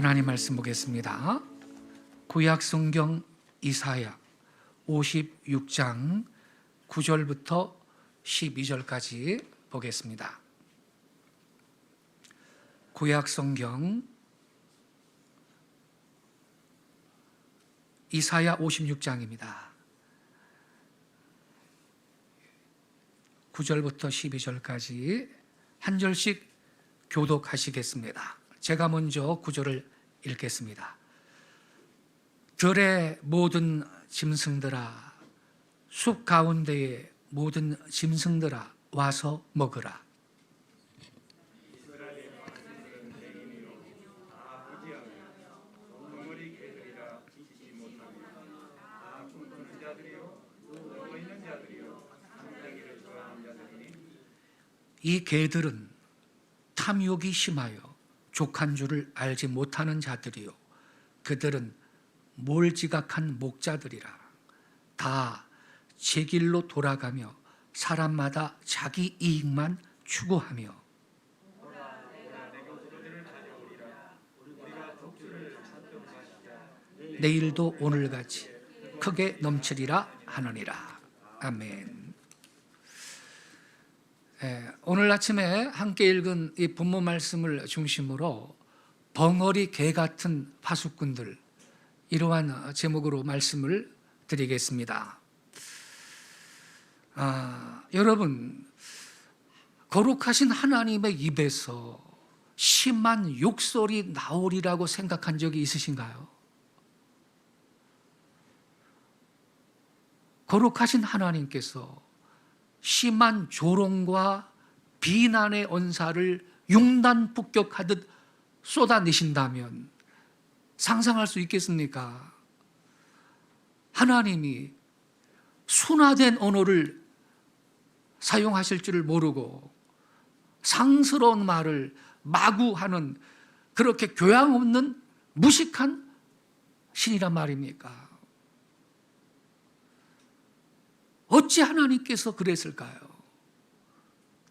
하나님 말씀 보겠습니다. 구약 성경 이사야 56장 9절부터 12절까지 보겠습니다. 구약 성경 이사야 56장입니다. 9절부터 12절까지 한 절씩 교독하시겠습니다. 제가 먼저 9절을 읽겠습니다. 들의 모든 짐승들아, 숲 가운데의 모든 짐승들아, 와서 먹으라. 이 개들은 탐욕이 심하여 족한 줄을 알지 못하는 자들이요, 그들은 몰지각한 목자들이라. 다 제 길로 돌아가며 사람마다 자기 이익만 추구하며 내일도 오늘같이 크게 넘치리라 하느니라. 아멘. 오늘 아침에 함께 읽은 이 본문 말씀을 중심으로 벙어리 개 같은 파수꾼들, 이러한 제목으로 말씀을 드리겠습니다. 여러분, 거룩하신 하나님의 입에서 심한 욕설이 나오리라고 생각한 적이 있으신가요? 거룩하신 하나님께서 심한 조롱과 비난의 언사를 융단폭격하듯 쏟아내신다면 상상할 수 있겠습니까? 하나님이 순화된 언어를 사용하실 줄을 모르고 상스러운 말을 마구 하는, 그렇게 교양 없는 무식한 신이란 말입니까? 어찌 하나님께서 그랬을까요?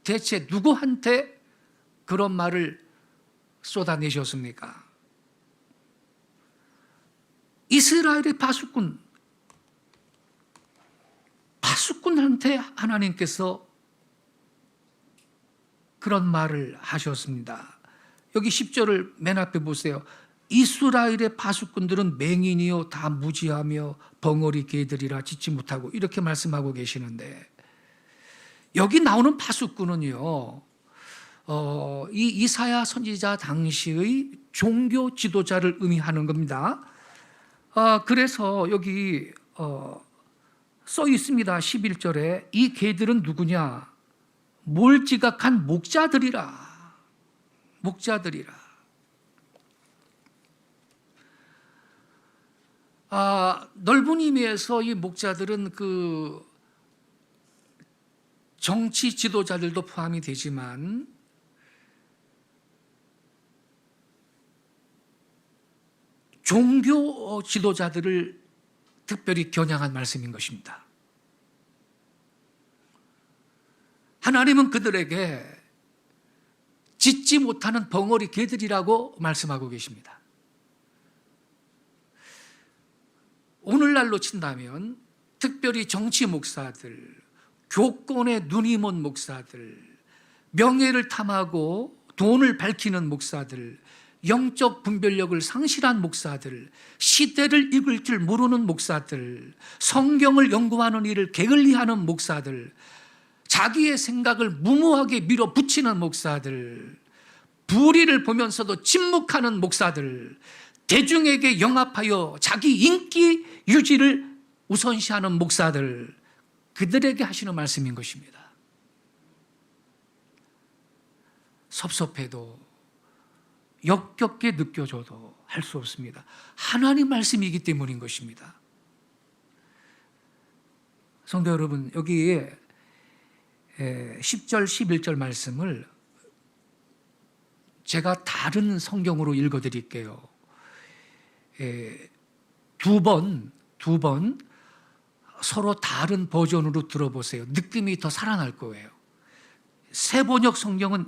대체 누구한테 그런 말을 쏟아내셨습니까? 이스라엘의 파수꾼한테 하나님께서 그런 말을 하셨습니다. 여기 10절을 맨 앞에 보세요. 이스라엘의 파수꾼들은 맹인이요 다 무지하며 벙어리 개들이라 짖지 못하고, 이렇게 말씀하고 계시는데, 여기 나오는 파수꾼은요, 이 이사야 선지자 당시의 종교 지도자를 의미하는 겁니다. 그래서 여기 써 있습니다. 11절에 이 개들은 누구냐? 몰지각한 목자들이라. 목자들이라. 넓은 의미에서 이 목자들은 그 정치 지도자들도 포함이 되지만 종교 지도자들을 특별히 겨냥한 말씀인 것입니다. 하나님은 그들에게 짖지 못하는 벙어리 개들이라고 말씀하고 계십니다. 오늘날로 친다면 특별히 정치 목사들, 교권에 눈이 먼 목사들, 명예를 탐하고 돈을 밝히는 목사들, 영적 분별력을 상실한 목사들, 시대를 읽을 줄 모르는 목사들, 성경을 연구하는 일을 게을리하는 목사들, 자기의 생각을 무모하게 밀어붙이는 목사들, 불의를 보면서도 침묵하는 목사들, 대중에게 영합하여 자기 인기 유지를 우선시하는 목사들, 그들에게 하시는 말씀인 것입니다. 섭섭해도 역겹게 느껴져도 할 수 없습니다. 하나님 말씀이기 때문인 것입니다. 성도 여러분, 여기에 10절, 11절 말씀을 제가 다른 성경으로 읽어드릴게요. 두 번 서로 다른 버전으로 들어보세요. 느낌이 더 살아날 거예요. 새 번역 성경은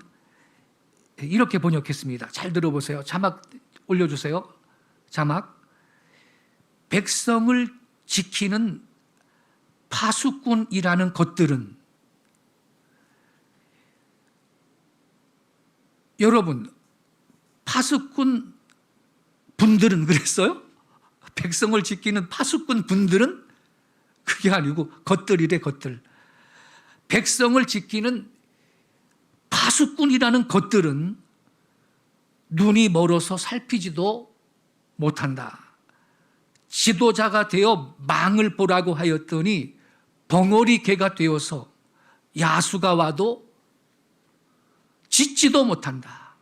이렇게 번역했습니다. 잘 들어보세요. 자막 올려주세요. 자막. 백성을 지키는 파수꾼이라는 것들은, 여러분, 파수꾼 분들은 그랬어요? 백성을 지키는 파수꾼 분들은? 그게 아니고 것들이래, 것들. 백성을 지키는 파수꾼이라는 것들은 눈이 멀어서 살피지도 못한다. 지도자가 되어 망을 보라고 하였더니 벙어리 개가 되어서 야수가 와도 짖지도 못한다.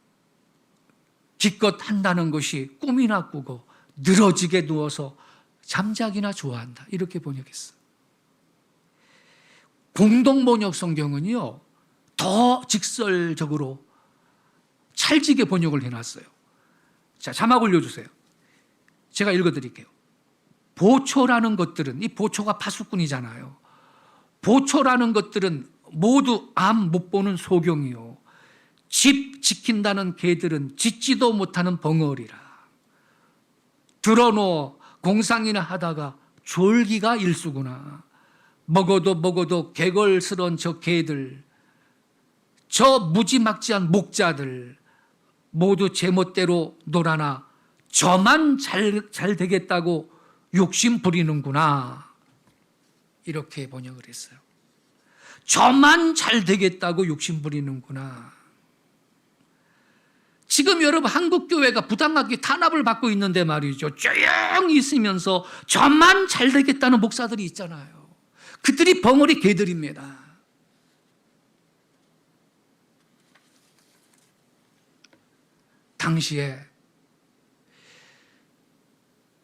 기껏 한다는 것이 꿈이나 꾸고 늘어지게 누워서 잠자기나 좋아한다. 이렇게 번역했어. 공동번역 성경은요, 더 직설적으로 찰지게 번역을 해놨어요. 자, 자막 올려주세요. 제가 읽어드릴게요. 보초라는 것들은, 이 보초가 파수꾼이잖아요. 보초라는 것들은 모두 암 못 보는 소경이요, 집 지킨다는 개들은 짖지도 못하는 벙어리라. 들어놓어 공상이나 하다가 졸기가 일수구나. 먹어도 개걸스런 저 개들, 저 무지막지한 목자들 모두 제멋대로 놀아나 저만 잘 되겠다고 욕심 부리는구나. 이렇게 번역을 했어요. 저만 잘 되겠다고 욕심 부리는구나. 지금 여러분 한국교회가 부당하게 탄압을 받고 있는데 말이죠. 조용히 있으면서 저만 잘 되겠다는 목사들이 있잖아요. 그들이 벙어리 개들입니다. 당시에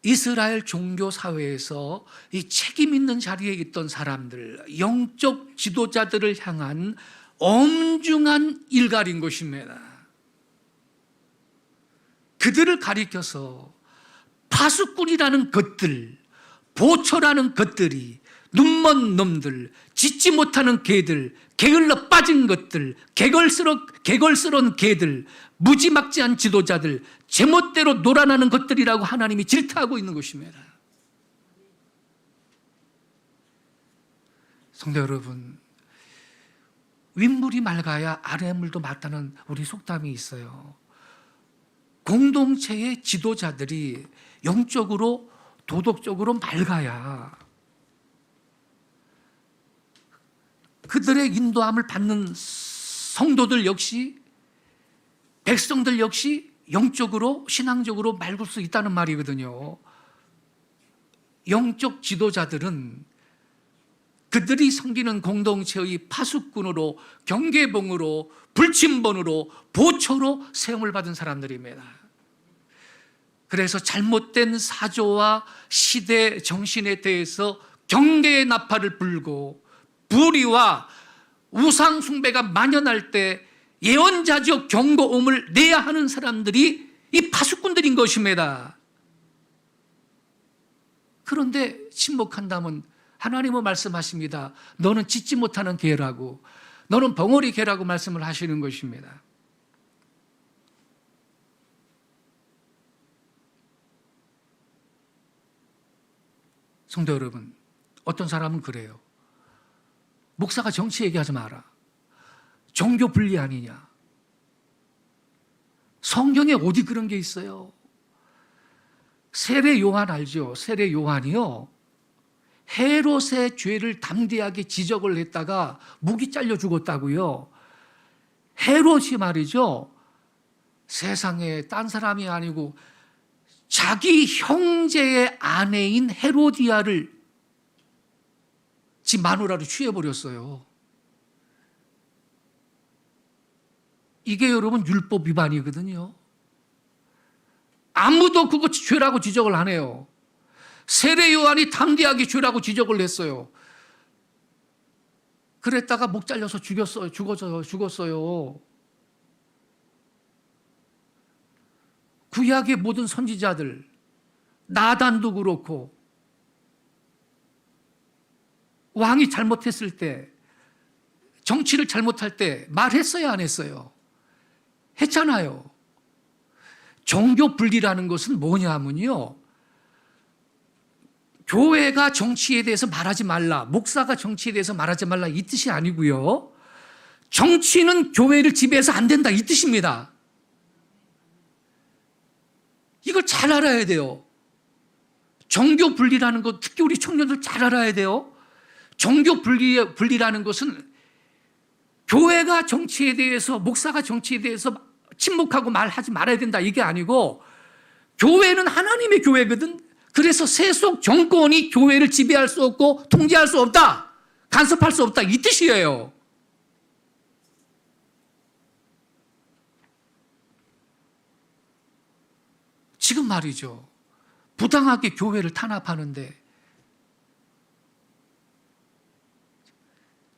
이스라엘 종교 사회에서 이 책임 있는 자리에 있던 사람들, 영적 지도자들을 향한 엄중한 일갈인 것입니다. 그들을 가리켜서 파수꾼이라는 것들, 보초라는 것들이, 눈먼 놈들, 짖지 못하는 개들, 게을러 빠진 것들, 개걸스러운 개들, 무지막지한 지도자들, 제멋대로 놀아나는 것들이라고 하나님이 질타하고 있는 것입니다. 성도 여러분, 윗물이 맑아야 아랫물도 맑다는 우리 속담이 있어요. 공동체의 지도자들이 영적으로, 도덕적으로 맑아야 그들의 인도함을 받는 성도들 역시, 백성들 역시 영적으로, 신앙적으로 맑을 수 있다는 말이거든요. 영적 지도자들은 그들이 섬기는 공동체의 파수꾼으로, 경계봉으로, 불침번으로, 보초로 세움을 받은 사람들입니다. 그래서 잘못된 사조와 시대 정신에 대해서 경계의 나팔을 불고 불의와 우상 숭배가 만연할 때 예언자적 경고음을 내야 하는 사람들이 이 파수꾼들인 것입니다. 그런데 침묵한다면 하나님은 말씀하십니다. 너는 짖지 못하는 개라고, 너는 벙어리 개라고 말씀을 하시는 것입니다. 성도 여러분, 어떤 사람은 그래요. 목사가 정치 얘기하지 마라. 종교 분리 아니냐. 성경에 어디 그런 게 있어요? 세례 요한 알죠? 세례 요한이요, 헤롯의 죄를 담대하게 지적을 했다가 목이 잘려 죽었다고요. 헤롯이 말이죠, 세상에 딴 사람이 아니고 자기 형제의 아내인 헤로디아를 지 마누라로 취해버렸어요. 이게 여러분 율법 위반이거든요. 아무도 그거 죄라고 지적을 안 해요. 세례 요한이 담대하게 죄라고 지적을 했어요. 그랬다가 목 잘려서 죽었어요. 구약의 모든 선지자들, 나단도 그렇고, 왕이 잘못했을 때, 정치를 잘못할 때 말했어요, 안 했어요? 했잖아요. 종교 분리라는 것은 뭐냐면요, 교회가 정치에 대해서 말하지 말라, 목사가 정치에 대해서 말하지 말라 이 뜻이 아니고요, 정치는 교회를 지배해서 안 된다 이 뜻입니다. 이걸 잘 알아야 돼요. 종교 분리라는 것, 특히 우리 청년들 잘 알아야 돼요. 종교 분리라는 것은 교회가 정치에 대해서, 목사가 정치에 대해서 침묵하고 말하지 말아야 된다 이게 아니고, 교회는 하나님의 교회거든. 그래서 세속 정권이 교회를 지배할 수 없고 통제할 수 없다, 간섭할 수 없다 이 뜻이에요. 지금 말이죠, 부당하게 교회를 탄압하는데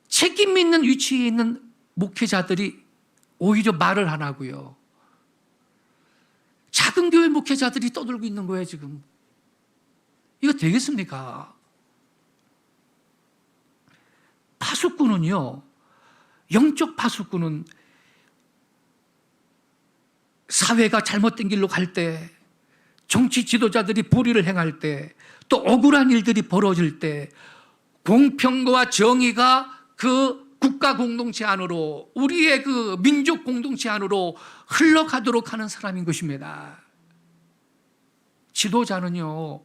책임 있는 위치에 있는 목회자들이 오히려 말을 안 하고요, 작은 교회 목회자들이 떠들고 있는 거예요 지금. 이거 되겠습니까? 파수꾼은요, 영적 파수꾼은 사회가 잘못된 길로 갈 때, 정치 지도자들이 불의를 행할 때, 또 억울한 일들이 벌어질 때 공평과 정의가 그 국가 공동체 안으로, 우리의 그 민족 공동체 안으로 흘러가도록 하는 사람인 것입니다. 지도자는요,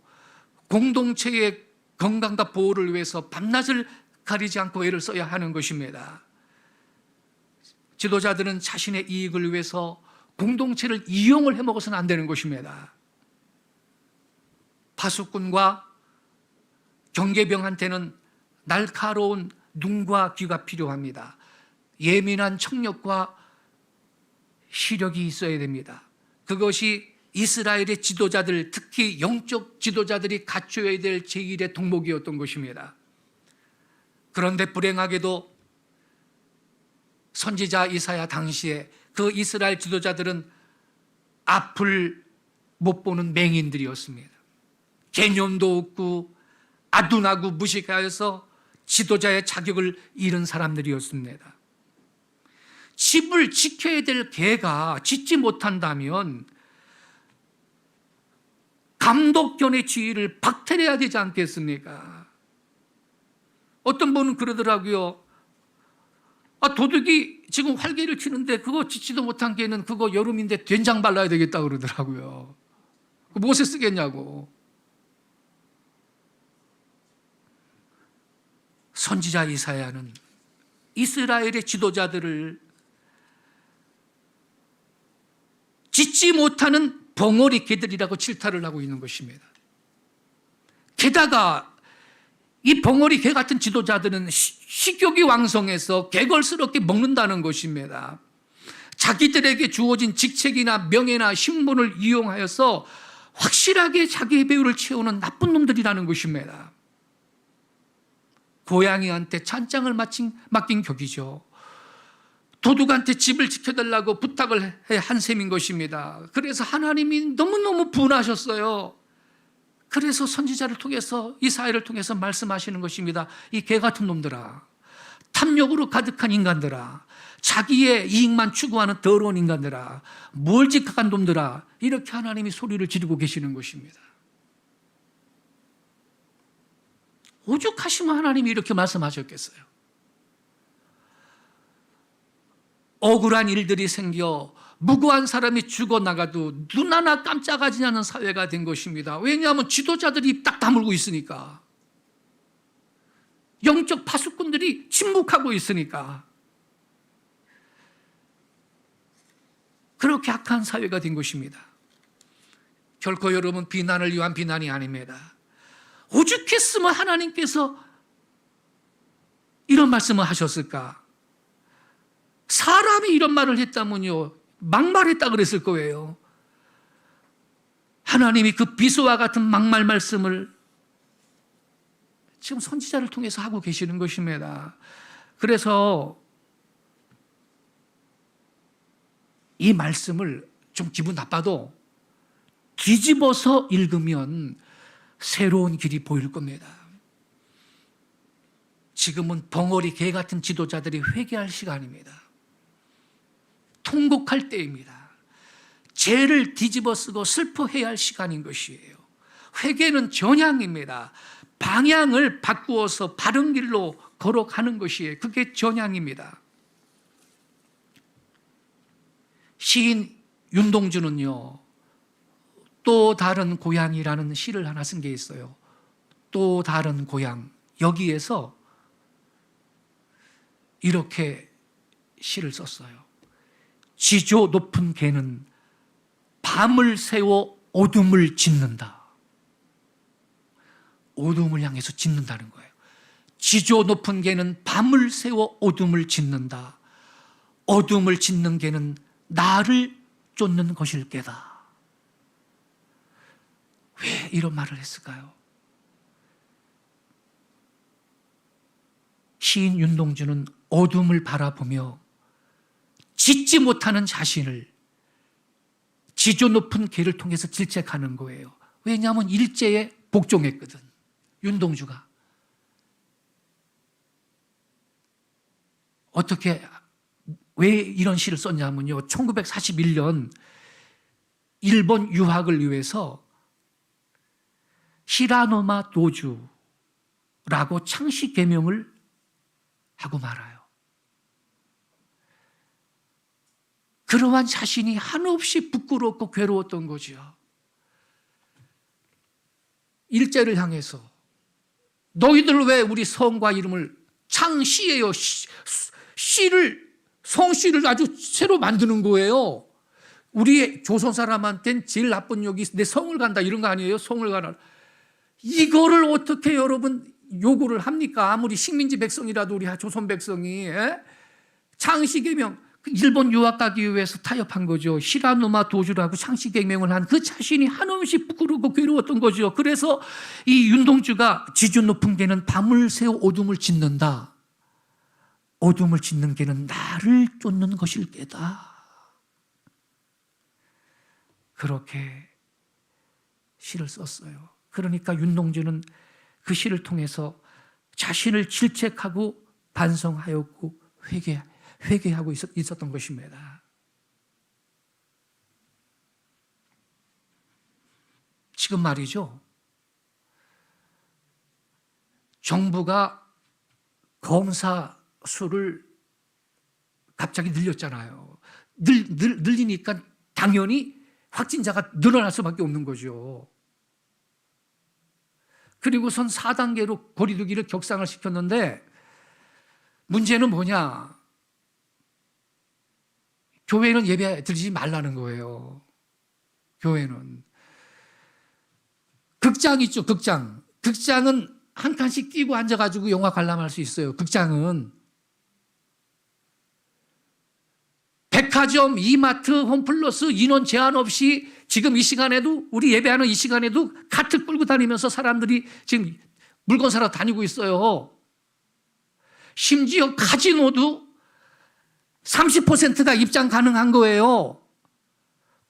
공동체의 건강과 보호를 위해서 밤낮을 가리지 않고 애를 써야 하는 것입니다. 지도자들은 자신의 이익을 위해서 공동체를 이용을 해먹어서는 안 되는 것입니다. 파수꾼과 경계병한테는 날카로운 눈과 귀가 필요합니다. 예민한 청력과 시력이 있어야 됩니다. 그것이 이스라엘의 지도자들, 특히 영적 지도자들이 갖춰야 될 제1의 덕목이었던 것입니다. 그런데 불행하게도 선지자 이사야 당시에 그 이스라엘 지도자들은 앞을 못 보는 맹인들이었습니다. 개념도 없고 아둔하고 무식하여서 지도자의 자격을 잃은 사람들이었습니다. 집을 지켜야 될 개가 짖지 못한다면 감독견의 지위를 박탈해야 되지 않겠습니까? 어떤 분은 그러더라고요. 도둑이 지금 활개를 치는데 그거 짖지도 못한 개는 그거 여름인데 된장 발라야 되겠다 그러더라고요. 무엇에 쓰겠냐고. 선지자 이사야는 이스라엘의 지도자들을 짖지 못하는 벙어리 개들이라고 질타를 하고 있는 것입니다. 게다가 이 벙어리 개 같은 지도자들은 식욕이 왕성해서 개걸스럽게 먹는다는 것입니다. 자기들에게 주어진 직책이나 명예나 신분을 이용하여서 확실하게 자기의 배후를 채우는 나쁜 놈들이라는 것입니다. 고양이한테 찬장을 맡긴 격이죠. 도둑한테 집을 지켜달라고 부탁을 한 셈인 것입니다. 그래서 하나님이 너무너무 분하셨어요. 그래서 선지자를 통해서, 이사야를 통해서 말씀하시는 것입니다. 이 개 같은 놈들아, 탐욕으로 가득한 인간들아, 자기의 이익만 추구하는 더러운 인간들아, 멀직한 놈들아, 이렇게 하나님이 소리를 지르고 계시는 것입니다. 오죽하시면 하나님이 이렇게 말씀하셨겠어요. 억울한 일들이 생겨 무고한 사람이 죽어나가도 눈 하나 깜짝하지 않는 사회가 된 것입니다. 왜냐하면 지도자들이 입 딱 다물고 있으니까, 영적 파수꾼들이 침묵하고 있으니까, 그렇게 악한 사회가 된 것입니다. 결코 여러분 비난을 위한 비난이 아닙니다. 오죽했으면 하나님께서 이런 말씀을 하셨을까? 사람이 이런 말을 했다면요, 막말했다 그랬을 거예요. 하나님이 그 비수와 같은 막말 말씀을 지금 선지자를 통해서 하고 계시는 것입니다. 그래서 이 말씀을 좀 기분 나빠도 뒤집어서 읽으면 새로운 길이 보일 겁니다. 지금은 벙어리 개 같은 지도자들이 회개할 시간입니다. 통곡할 때입니다. 죄를 뒤집어쓰고 슬퍼해야 할 시간인 것이에요. 회개는 전향입니다. 방향을 바꾸어서 바른 길로 걸어가는 것이에요. 그게 전향입니다. 시인 윤동주는요, 또 다른 고향이라는 시를 하나 쓴 게 있어요. 또 다른 고향. 여기에서 이렇게 시를 썼어요. 지조 높은 개는 밤을 새워 어둠을 짓는다. 어둠을 향해서 짓는다는 거예요. 지조 높은 개는 밤을 새워 어둠을 짓는다. 어둠을 짓는 개는 나를 쫓는 것일 게다. 왜 이런 말을 했을까요? 시인 윤동주는 어둠을 바라보며 짓지 못하는 자신을 지조 높은 개를 통해서 질책하는 거예요. 왜냐하면 일제에 복종했거든, 윤동주가. 왜 이런 시를 썼냐면요, 1941년 일본 유학을 위해서 히라노마 도주라고 창씨 개명을 하고 말아요. 그러한 자신이 한없이 부끄럽고 괴로웠던 거죠. 일제를 향해서 너희들 왜 우리 성과 이름을, 창씨예요, 성씨를 아주 새로 만드는 거예요. 우리 조선 사람한테는 제일 나쁜 욕이 내 성을 간다 이런 거 아니에요? 성을 가라. 이거를 어떻게 여러분 요구를 합니까? 아무리 식민지 백성이라도 우리 조선 백성이 창씨 개명, 일본 유학 가기 위해서 타협한 거죠. 히라노마 도주라고 창씨 개명을 한 그 자신이 한없이 부끄럽고 괴로웠던 거죠. 그래서 이 윤동주가 지조 높은 개는 밤을 새워 어둠을 짓는다. 어둠을 짓는 개는 나를 쫓는 것일 게다. 그렇게 시를 썼어요. 그러니까 윤동주는 그 시를 통해서 자신을 질책하고 반성하였고 회개하고 있었던 것입니다. 지금 말이죠, 정부가 검사 수를 갑자기 늘렸잖아요. 늘리니까 당연히 확진자가 늘어날 수밖에 없는 거죠. 그리고선 4단계로 거리두기를 격상을 시켰는데 문제는 뭐냐? 교회는 예배 드리지 말라는 거예요. 교회는. 극장 있죠, 극장. 극장은 한 칸씩 끼고 앉아가지고 영화 관람할 수 있어요. 극장은. 백화점, 이마트, 홈플러스 인원 제한 없이 지금 이 시간에도, 우리 예배하는 이 시간에도 카트 끌고 다니면서 사람들이 지금 물건 사러 다니고 있어요. 심지어 카지노도 30%가 입장 가능한 거예요.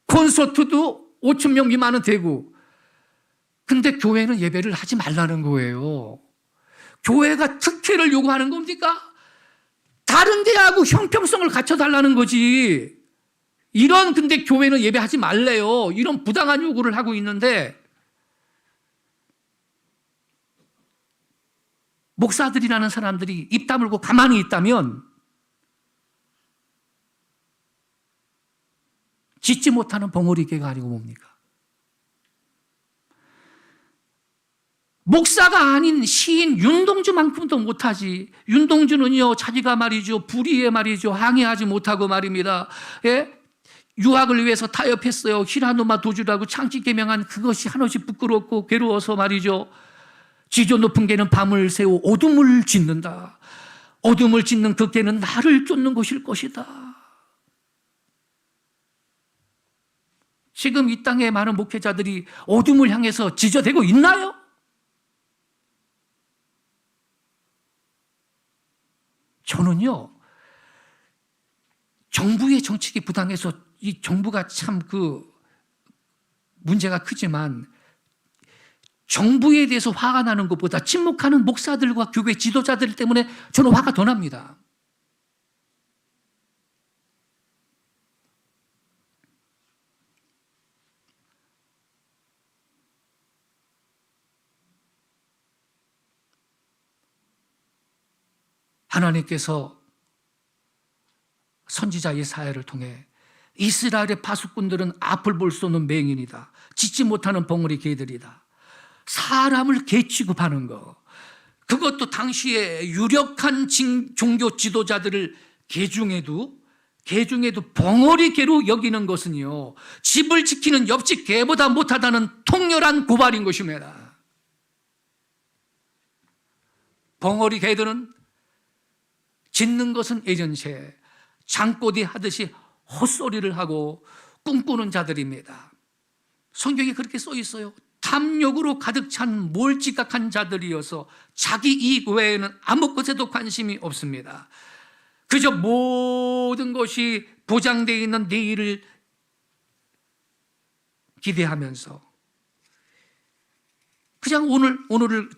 콘서트도 5천 명 미만은 되고. 근데 교회는 예배를 하지 말라는 거예요. 교회가 특혜를 요구하는 겁니까? 다른 데하고 형평성을 갖춰달라는 거지. 근데 교회는 예배하지 말래요. 이런 부당한 요구를 하고 있는데, 목사들이라는 사람들이 입 다물고 가만히 있다면 짓지 못하는 벙어리개가 아니고 뭡니까? 목사가 아닌 시인 윤동주만큼도 못하지. 윤동주는요, 자기가 말이죠, 불의에 말이죠, 항의하지 못하고 말입니다. 유학을 위해서 타협했어요. 히라노마 도주라고 창씨 개명한 그것이 한없이 부끄럽고 괴로워서 말이죠. 지조 높은 개는 밤을 새워 어둠을 짓는다. 어둠을 짓는 그 개는 나를 쫓는 것일 것이다. 지금 이 땅에 많은 목회자들이 어둠을 향해서 지저대고 있나요? 저는요, 정부의 정책이 부당해서 이 정부가 참 문제가 크지만 정부에 대해서 화가 나는 것보다 침묵하는 목사들과 교회 지도자들 때문에 저는 화가 더 납니다. 하나님께서 선지자 예사야를 통해 이스라엘의 파수꾼들은 앞을 볼 수 없는 맹인이다, 짖지 못하는 벙어리 개들이다, 사람을 개 취급하는 거, 그것도 당시에 유력한 종교 지도자들을 개 중에도 벙어리 개로 여기는 것은요, 집을 지키는 옆집 개보다 못하다는 통렬한 고발인 것입니다. 벙어리 개들은 짖는 것은 예전새 장꼬디 하듯이 헛소리를 하고 꿈꾸는 자들입니다. 성경에 그렇게 써 있어요. 탐욕으로 가득 찬 몰지각한 자들이어서 자기 이익 외에는 아무 것에도 관심이 없습니다. 그저 모든 것이 보장되어 있는 내일을 기대하면서 그냥 오늘을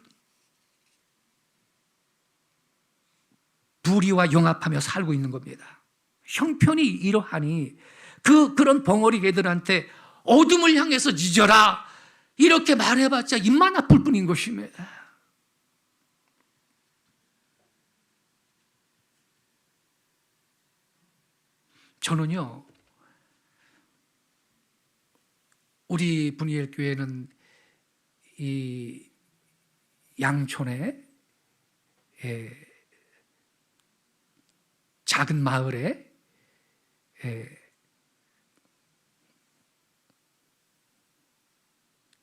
불의와 영합하며 살고 있는 겁니다. 형편이 이러하니 그런 벙어리 개들한테 어둠을 향해서 짖어라 이렇게 말해봤자 입만 아플 뿐인 것입니다. 저는요, 우리 분이엘 교회는 이 양촌에 작은 마을에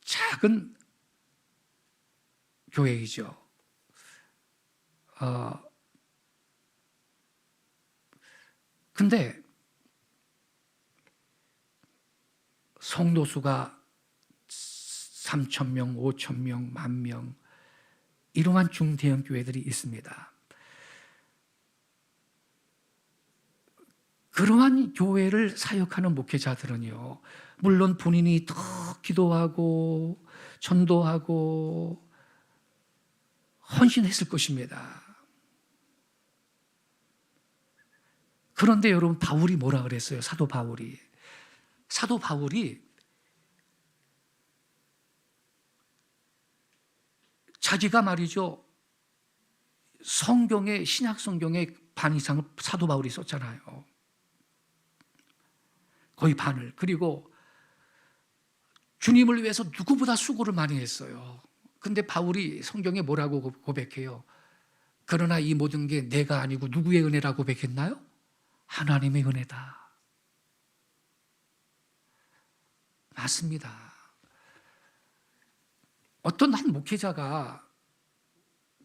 작은 교회이죠. 근데 성도 수가 3,000명, 5,000명, 10,000명 이러한 중대형 교회들이 있습니다. 그러한 교회를 사역하는 목회자들은요, 물론 본인이 더 기도하고 전도하고 헌신했을 것입니다. 그런데 여러분, 바울이 뭐라 그랬어요? 사도 바울이 자기가 말이죠, 성경의, 신약 성경의 반 이상을 사도 바울이 썼잖아요. 거의 반을. 그리고 주님을 위해서 누구보다 수고를 많이 했어요. 근데 바울이 성경에 뭐라고 고백해요? 그러나 이 모든 게 내가 아니고 누구의 은혜라고 고백했나요? 하나님의 은혜다. 맞습니다. 어떤 한 목회자가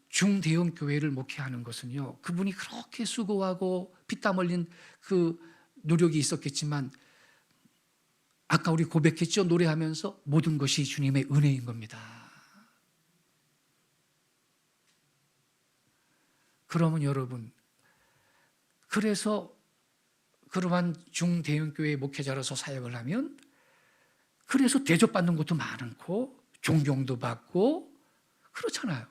중대형 교회를 목회하는 것은요, 그분이 그렇게 수고하고 피땀 흘린 그 노력이 있었겠지만 아까 우리 고백했죠? 노래하면서 모든 것이 주님의 은혜인 겁니다. 그러면 여러분, 그래서 그러한 중대형 교회 목회자로서 사역을 하면 그래서 대접받는 것도 많고 존경도 받고 그렇잖아요.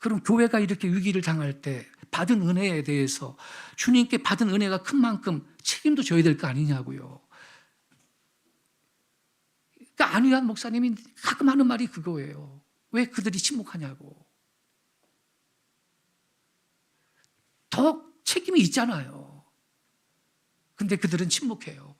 그럼 교회가 이렇게 위기를 당할 때 받은 은혜에 대해서 주님께 받은 은혜가 큰 만큼 책임도 져야 될 거 아니냐고요. 그러니까 안위한 목사님이 가끔 하는 말이 그거예요. 왜 그들이 침묵하냐고. 더 책임이 있잖아요. 근데 그들은 침묵해요.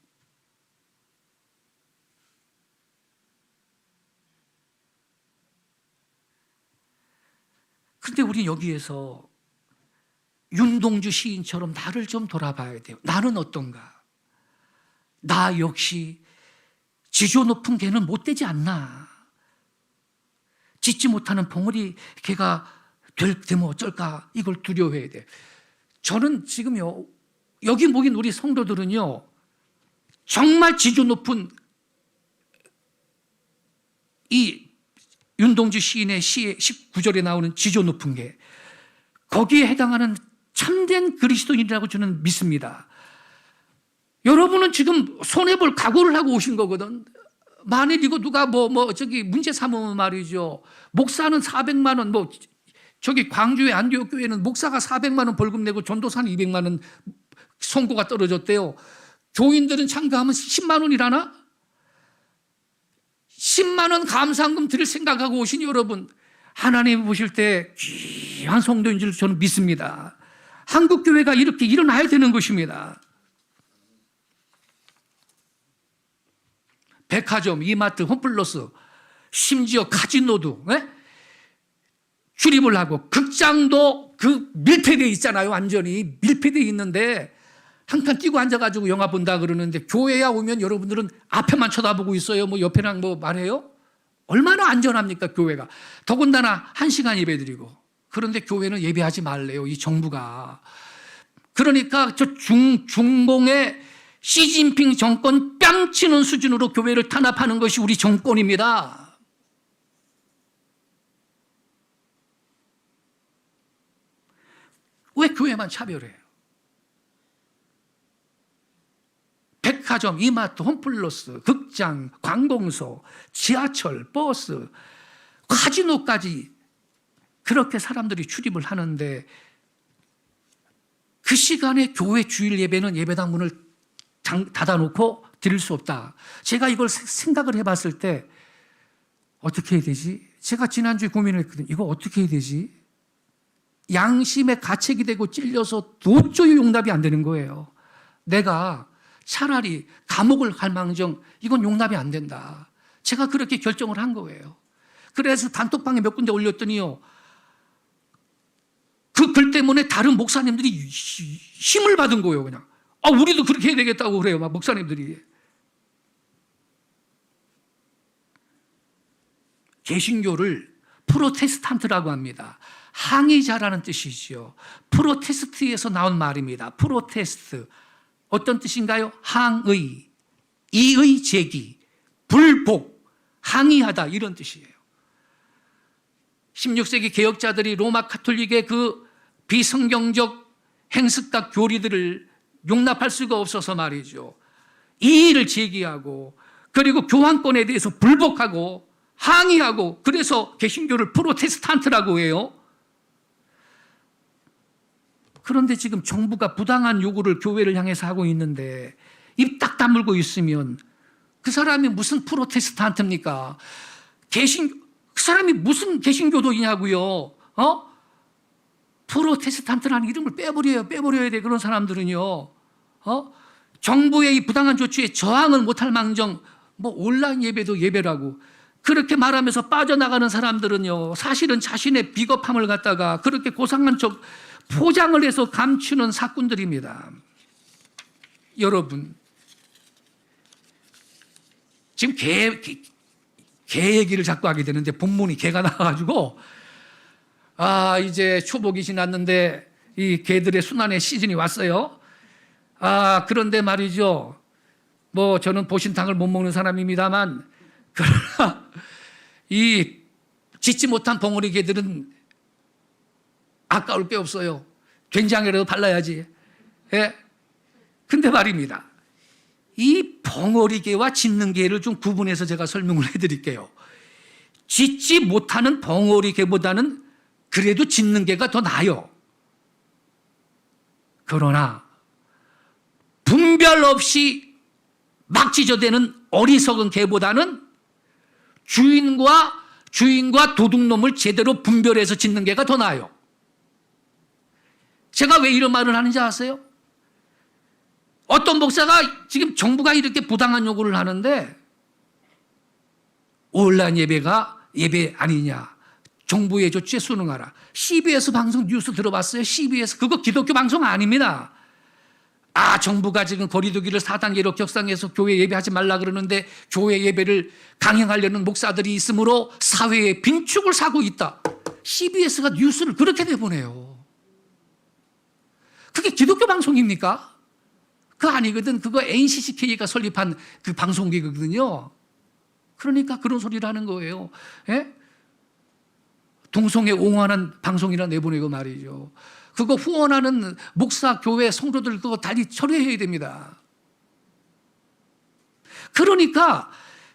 근데 우리 여기에서 윤동주 시인처럼 나를 좀 돌아봐야 돼요. 나는 어떤가? 나 역시 지조 높은 개는 못되지 않나? 짖지 못하는 벙어리 개가 되면 어쩔까? 이걸 두려워해야 돼. 저는 지금요, 여기 모인 우리 성도들은요, 정말 지조 높은 이 윤동주 시인의 시의 19절에 나오는 지조 높은 게 거기에 해당하는 참된 그리스도인이라고 저는 믿습니다. 여러분은 지금 손해볼 각오를 하고 오신 거거든. 만일 이거 누가 문제 삼으면 말이죠, 목사는 400만 원, 저기 광주의 안디옥 교회는 목사가 400만 원 벌금 내고 전도사는 200만 원 선고가 떨어졌대요. 교인들은 참가하면 10만 원이라나? 10만 원 감사금 드릴 생각하고 오신 여러분, 하나님 보실 때 귀한 성도인 줄 저는 믿습니다. 한국 교회가 이렇게 일어나야 되는 것입니다. 백화점, 이마트, 홈플러스, 심지어 카지노도 출입을 하고, 극장도 그 밀폐되어 있잖아요. 완전히 밀폐되어 있는데 한 칸 끼고 앉아가지고 영화 본다 그러는데, 교회야 오면 여러분들은 앞에만 쳐다보고 있어요. 뭐 옆에랑 뭐 말해요? 얼마나 안전합니까, 교회가. 더군다나 1시간 예배드리고. 그런데 교회는 예배하지 말래요, 이 정부가. 그러니까 저 중공의 시진핑 정권 뺨치는 수준으로 교회를 탄압하는 것이 우리 정권입니다. 왜 교회만 차별해요? 백화점, 이마트, 홈플러스, 극장, 관공서, 지하철, 버스, 카지노까지 그렇게 사람들이 출입을 하는데, 그 시간에 교회 주일 예배는 예배당 문을 닫아놓고 드릴 수 없다. 제가 이걸 생각을 해봤을 때 어떻게 해야 되지? 제가 지난주에 고민을 했거든요. 이거 어떻게 해야 되지? 양심의 가책이 되고 찔려서 도저히 용납이 안 되는 거예요. 내가 차라리 감옥을 갈 망정 이건 용납이 안 된다. 제가 그렇게 결정을 한 거예요. 그래서 단톡방에 몇 군데 올렸더니요, 그 글 때문에 다른 목사님들이 힘을 받은 거예요. 그냥 우리도 그렇게 해야 되겠다고 그래요, 막 목사님들이. 개신교를 프로테스탄트라고 합니다. 항의자라는 뜻이죠. 프로테스트에서 나온 말입니다. 프로테스트. 어떤 뜻인가요? 항의, 이의 제기, 불복, 항의하다, 이런 뜻이에요. 16세기 개혁자들이 로마 카톨릭의 그 비성경적 행습과 교리들을 용납할 수가 없어서 말이죠, 이의를 제기하고, 그리고 교황권에 대해서 불복하고 항의하고, 그래서 개신교를 프로테스탄트라고 해요. 그런데 지금 정부가 부당한 요구를 교회를 향해서 하고 있는데 입 딱 다물고 있으면 그 사람이 무슨 프로테스탄트입니까? 그 사람이 무슨 개신교도이냐고요? 프로테스탄트라는 이름을 빼버려야 돼. 그런 사람들은요, 정부의 이 부당한 조치에 저항을 못할 망정 뭐 온라인 예배도 예배라고 그렇게 말하면서 빠져나가는 사람들은요, 사실은 자신의 비겁함을 갖다가 그렇게 고상한 척 포장을 해서 감추는 사꾼들입니다. 여러분, 지금 개 얘기를 자꾸 하게 되는데 본문이 개가 나와가지고, 이제 초복이 지났는데 이 개들의 순환의 시즌이 왔어요. 그런데 말이죠, 뭐 저는 보신탕을 못 먹는 사람입니다만, 그러나 이 짖지 못한 벙어리 개들은 아까울 게 없어요. 된장이라도 발라야지. 예. 근데 말입니다, 이 벙어리 개와 짖는 개를 좀 구분해서 제가 설명을 해드릴게요. 짖지 못하는 벙어리 개보다는 그래도 짖는 개가 더 나아요. 그러나 분별 없이 막 짖어대는 어리석은 개보다는 주인과 도둑놈을 제대로 분별해서 짖는 개가 더 나아요. 제가 왜 이런 말을 하는지 아세요? 어떤 목사가 지금 정부가 이렇게 부당한 요구를 하는데 온라인 예배가 예배 아니냐, 정부의 조치에 순응하라. CBS 방송 뉴스 들어봤어요? CBS 그거 기독교 방송 아닙니다. 정부가 지금 거리두기를 4단계로 격상해서 교회 예배하지 말라 그러는데 교회 예배를 강행하려는 목사들이 있으므로 사회에 빈축을 사고 있다. CBS가 뉴스를 그렇게 내보내요. 그게 기독교 방송입니까? 그거 아니거든. 그거 NCCK가 설립한 그 방송국이거든요. 그러니까 그런 소리를 하는 거예요. 예? 동성애 옹호하는 방송이라 내보내고 말이죠. 그거 후원하는 목사, 교회, 성도들 그거 달리 처리해야 됩니다. 그러니까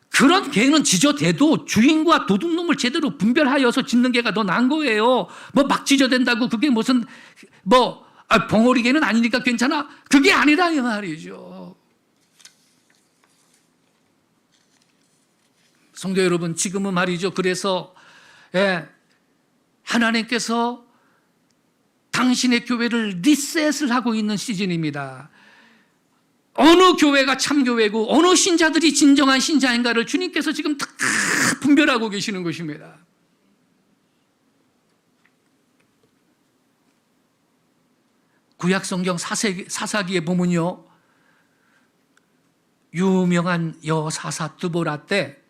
그런 개는 짖어대도 주인과 도둑놈을 제대로 분별하여서 짖는 개가 더 나은 거예요. 뭐 막 짖어댄다고 그게 무슨 벙어리 개는 아니니까 괜찮아? 그게 아니라 이 말이죠. 성도 여러분, 지금은 말이죠. 그래서 하나님께서 당신의 교회를 리셋을 하고 있는 시즌입니다. 어느 교회가 참교회고 어느 신자들이 진정한 신자인가를 주님께서 지금 다 분별하고 계시는 것입니다. 구약성경 사사기에 보면요, 유명한 여사사 드보라 때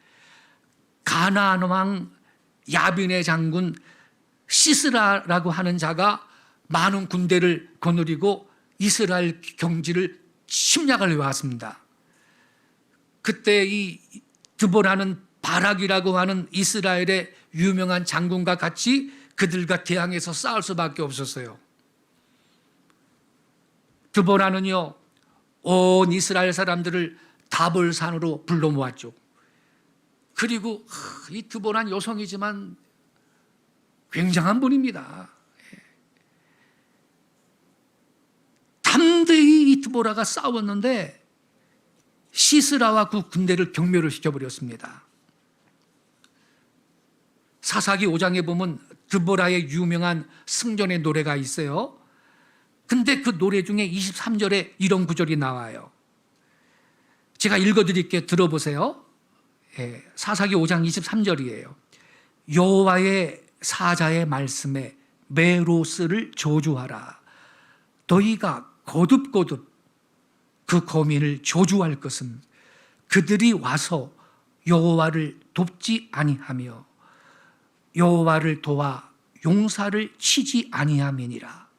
가나안 왕 야빈의 장군 시스라라고 하는 자가 많은 군대를 거느리고 이스라엘 경지를 침략을 해왔습니다. 그때 이 드보라는 바락이라고 하는 이스라엘의 유명한 장군과 같이 그들과 대항해서 싸울 수밖에 없었어요. 드보라는요, 온 이스라엘 사람들을 다볼산으로 불러 모았죠. 그리고 이 드보라는 여성이지만 굉장한 분입니다. 담대히 이 드보라가 싸웠는데 시스라와 그 군대를 경멸을 시켜버렸습니다. 사사기 5장에 보면 드보라의 유명한 승전의 노래가 있어요. 근데 그 노래 중에 23절에 이런 구절이 나와요. 제가 읽어드릴게요. 들어보세요. 사사기 5장 23절이에요. 여호와의 사자의 말씀에 메로스를 저주하라. 너희가 거듭거듭 그 거민을 저주할 것은 그들이 와서 여호와를 돕지 아니하며 여호와를 도와 용사를 치지 아니함이니라.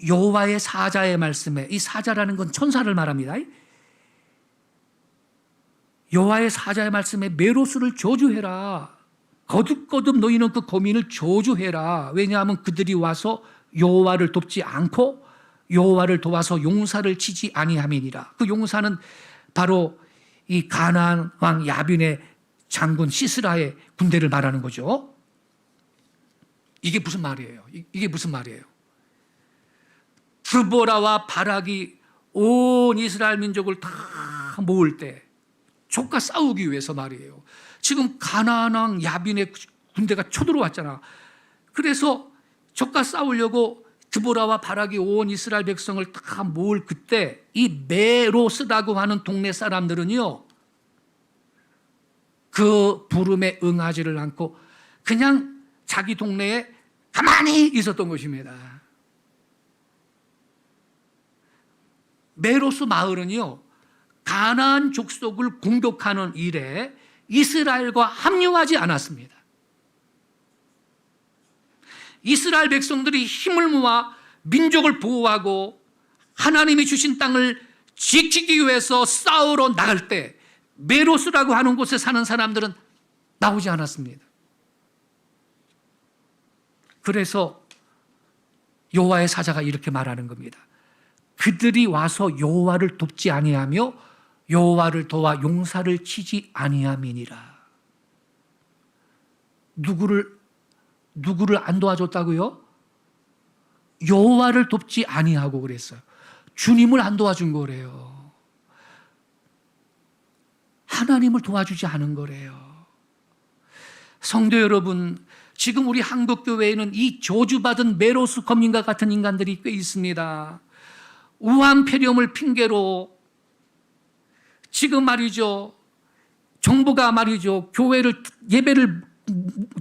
여호와의 사자의 말씀에, 이 사자라는 건 천사를 말합니다. 여호와의 사자의 말씀에 메로스를 저주해라. 거듭거듭 너희는 그 거민을 저주해라. 왜냐하면 그들이 와서 여호와를 돕지 않고 여호와를 도와서 용사를 치지 아니함이니라. 그 용사는 바로 이 가나안 왕 야빈의 장군 시스라의 군대를 말하는 거죠. 이게 무슨 말이에요? 이게 무슨 말이에요? 드보라와 바락이 온 이스라엘 민족을 다 모을 때 족과 싸우기 위해서 말이에요. 지금 가나안 왕 야빈의 군대가 쳐들어왔잖아. 그래서 족과 싸우려고 드보라와 바락이 온 이스라엘 백성을 다 모을 그때 이 메로스라고 하는 동네 사람들은요, 그 부름에 응하지를 않고 그냥 자기 동네에 가만히 있었던 것입니다. 메로스 마을은요, 가나안 족속을 공격하는 일에 이스라엘과 합류하지 않았습니다. 이스라엘 백성들이 힘을 모아 민족을 보호하고 하나님이 주신 땅을 지키기 위해서 싸우러 나갈 때 메로스라고 하는 곳에 사는 사람들은 나오지 않았습니다. 그래서 여호와의 사자가 이렇게 말하는 겁니다. 그들이 와서 여호와를 돕지 아니하며 여호와를 도와 용사를 치지 아니함이니라. 누구를 안 도와줬다고요? 여호와를 돕지 아니하고 그랬어요. 주님을 안 도와준 거래요. 하나님을 도와주지 않은 거래요. 성도 여러분, 지금 우리 한국교회에는 이 저주받은 메로스 거민과 같은 인간들이 꽤 있습니다. 우한 폐렴을 핑계로 지금 말이죠, 정부가 말이죠, 교회를, 예배를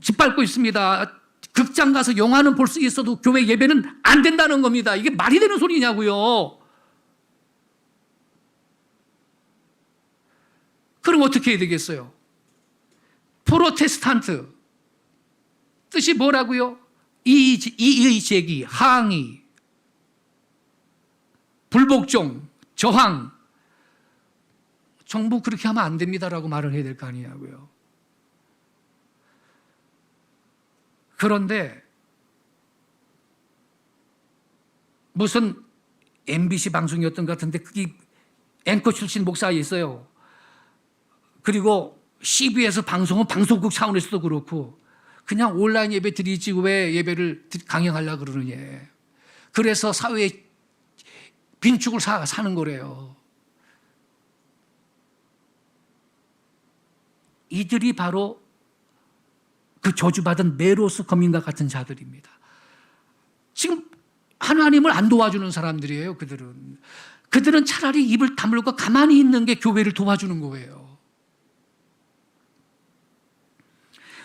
짓밟고 있습니다. 극장 가서 영화는 볼 수 있어도 교회 예배는 안 된다는 겁니다. 이게 말이 되는 소리냐고요. 그럼 어떻게 해야 되겠어요? 프로테스탄트 뜻이 뭐라고요? 이의 제기, 항의, 불복종, 저항. 정부 그렇게 하면 안 됩니다라고 말을 해야 될 거 아니냐고요. 그런데 무슨 MBC 방송이었던 것 같은데 그게 앵커 출신 목사가 있어요. 그리고 CBS 방송은 방송국 차원에서도 그렇고 그냥 온라인 예배 드리지 왜 예배를 강행하려고 그러느냐. 그래서 사회에 빈축을 사는 거래요. 이들이 바로 그 저주받은 메로스 거민과 같은 자들입니다. 지금 하나님을 안 도와주는 사람들이에요. 그들은 차라리 입을 다물고 가만히 있는 게 교회를 도와주는 거예요.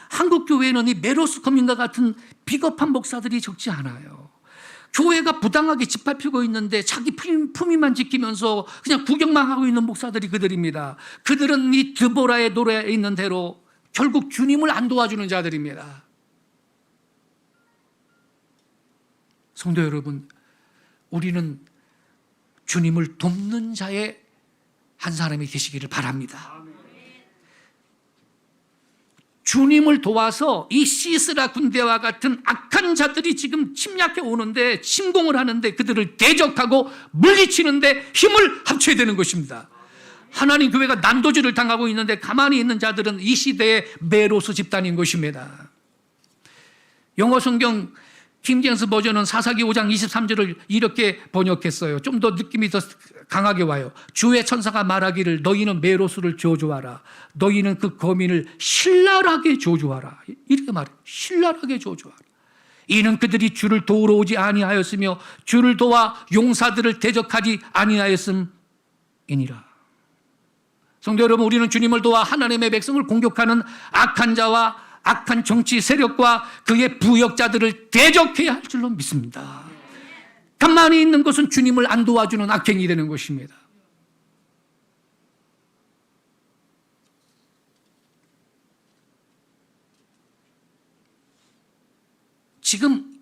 한국 교회는 이 메로스 커민과 같은 비겁한 목사들이 적지 않아요. 교회가 부당하게 짓밟히고 있는데 자기 품위만 지키면서 그냥 구경만 하고 있는 목사들이 그들입니다. 그들은 이 드보라의 노래에 있는 대로 결국 주님을 안 도와주는 자들입니다. 성도 여러분, 우리는 주님을 돕는 자의 한 사람이 되시기를 바랍니다. 주님을 도와서 이 시스라 군대와 같은 악한 자들이 지금 침략해 오는데, 침공을 하는데 그들을 대적하고 물리치는데 힘을 합쳐야 되는 것입니다. 하나님 교회가 난도질을 당하고 있는데 가만히 있는 자들은 이 시대의 메로스 집단인 것입니다. 영어 성경 킹제임스 버전은 사사기 5장 23절을 이렇게 번역했어요. 좀 더 느낌이 더 강하게 와요. 주의 천사가 말하기를 너희는 메로스를 저주하라. 너희는 그 거민을 신랄하게 저주하라. 이렇게 말해요. 신랄하게 저주하라. 이는 그들이 주를 도우러 오지 아니하였으며 주를 도와 용사들을 대적하지 아니하였음이니라. 성도 여러분, 우리는 주님을 도와 하나님의 백성을 공격하는 악한 자와 악한 정치 세력과 그의 부역자들을 대적해야 할 줄로 믿습니다. 가만히 있는 것은 주님을 안 도와주는 악행이 되는 것입니다. 지금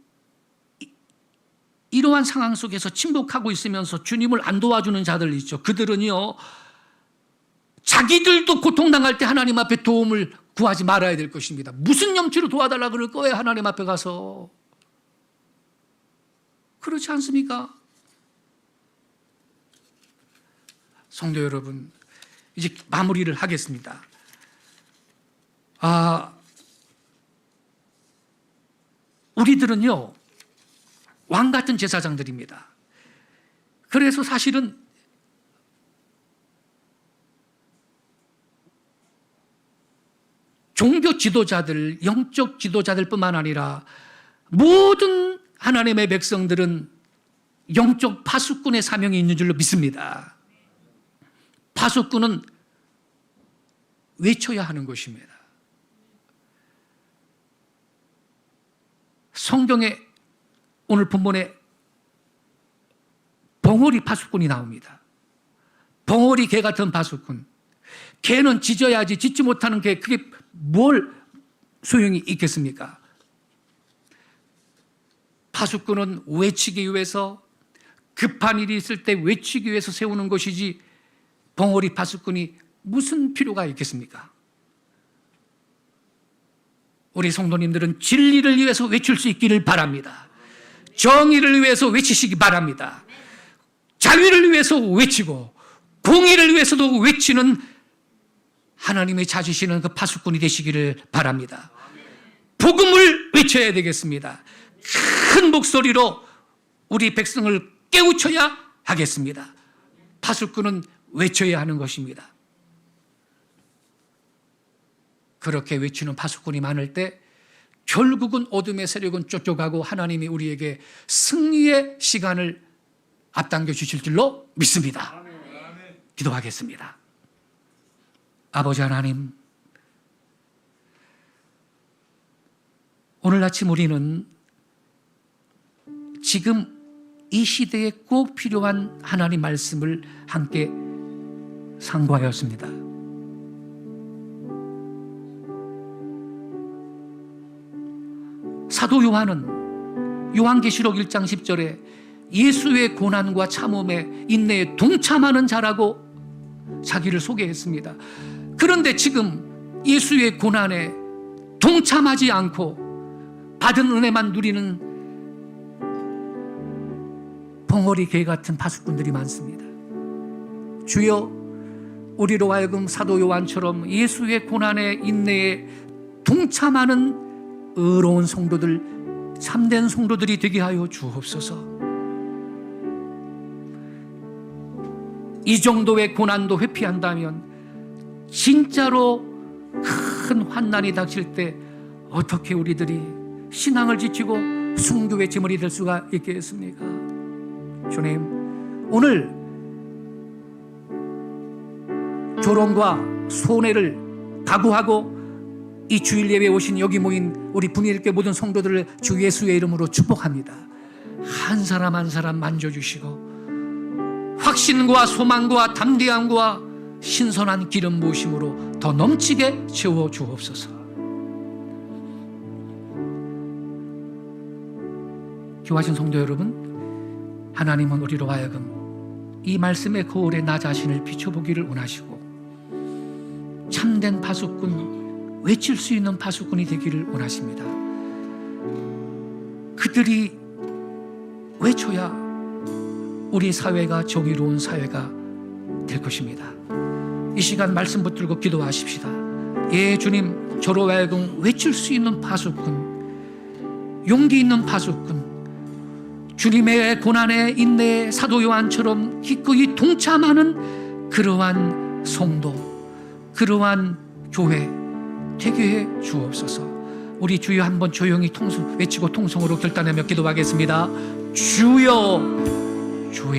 이러한 상황 속에서 침묵하고 있으면서 주님을 안 도와주는 자들 있죠. 그들은요, 자기들도 고통당할 때 하나님 앞에 도움을 구하지 말아야 될 것입니다. 무슨 염치로 도와달라 그럴 거예요, 하나님 앞에 가서. 그렇지 않습니까? 성도 여러분, 이제 마무리를 하겠습니다. 우리들은요, 왕 같은 제사장들입니다. 그래서 사실은 종교 지도자들, 영적 지도자들뿐만 아니라 모든 하나님의 백성들은 영적 파수꾼의 사명이 있는 줄로 믿습니다. 파수꾼은 외쳐야 하는 것입니다. 성경에 오늘 본문에 벙어리 파수꾼이 나옵니다. 벙어리 개 같은 파수꾼. 개는 짖어야지, 짖지 못하는 개, 그게 뭘 소용이 있겠습니까? 파수꾼은 외치기 위해서, 급한 일이 있을 때 외치기 위해서 세우는 것이지 벙어리 파수꾼이 무슨 필요가 있겠습니까? 우리 성도님들은 진리를 위해서 외칠 수 있기를 바랍니다. 정의를 위해서 외치시기 바랍니다. 자유를 위해서 외치고 공의를 위해서도 외치는 하나님의 찾으시는 그 파수꾼이 되시기를 바랍니다. 복음을 외쳐야 되겠습니다. 큰 목소리로 우리 백성을 깨우쳐야 하겠습니다. 파수꾼은 외쳐야 하는 것입니다. 그렇게 외치는 파수꾼이 많을 때 결국은 어둠의 세력은 쫓겨가고 하나님이 우리에게 승리의 시간을 앞당겨 주실 줄로 믿습니다. 기도하겠습니다. 아버지 하나님, 오늘 아침 우리는 지금 이 시대에 꼭 필요한 하나님 말씀을 함께 상고하였습니다. 사도 요한은 요한계시록 1장 10절에 예수의 고난과 참음에 인내에 동참하는 자라고 자기를 소개했습니다. 그런데 지금 예수의 고난에 동참하지 않고 받은 은혜만 누리는 벙어리 개 같은 파수꾼들이 많습니다. 주여, 우리로 하여금 사도 요한처럼 예수의 고난에 인내에 동참하는 의로운 성도들, 참된 성도들이 되게 하여 주옵소서. 이 정도의 고난도 회피한다면 진짜로 큰 환난이 닥칠 때 어떻게 우리들이 신앙을 지키고 순교의 제물이 될 수가 있겠습니까? 주님, 오늘 조롱과 손해를 각오하고 이 주일 예배에 오신 여기 모인 우리 분일교회 모든 성도들을 주 예수의 이름으로 축복합니다. 한 사람 한 사람 만져주시고 확신과 소망과 담대함과 신선한 기름 부으심으로 더 넘치게 채워 주옵소서. 교하신 성도 여러분, 하나님은 우리로 하여금 이 말씀의 거울에 나 자신을 비춰보기를 원하시고 참된 파수꾼, 외칠 수 있는 파수꾼이 되기를 원하십니다. 그들이 외쳐야 우리 사회가 정의로운 사회가 될 것입니다. 이 시간 말씀 붙들고 기도하십시다. 예, 주님, 저로 하여금 외칠 수 있는 파수꾼, 용기 있는 파수꾼, 주님의 고난에 인내에 사도 요한처럼 기꺼이 동참하는 그러한 성도, 그러한 교회 되게 해 주옵소서. 우리 주여 한번 조용히 외치고 통성으로 결단하며 기도하겠습니다. 주여, 주여.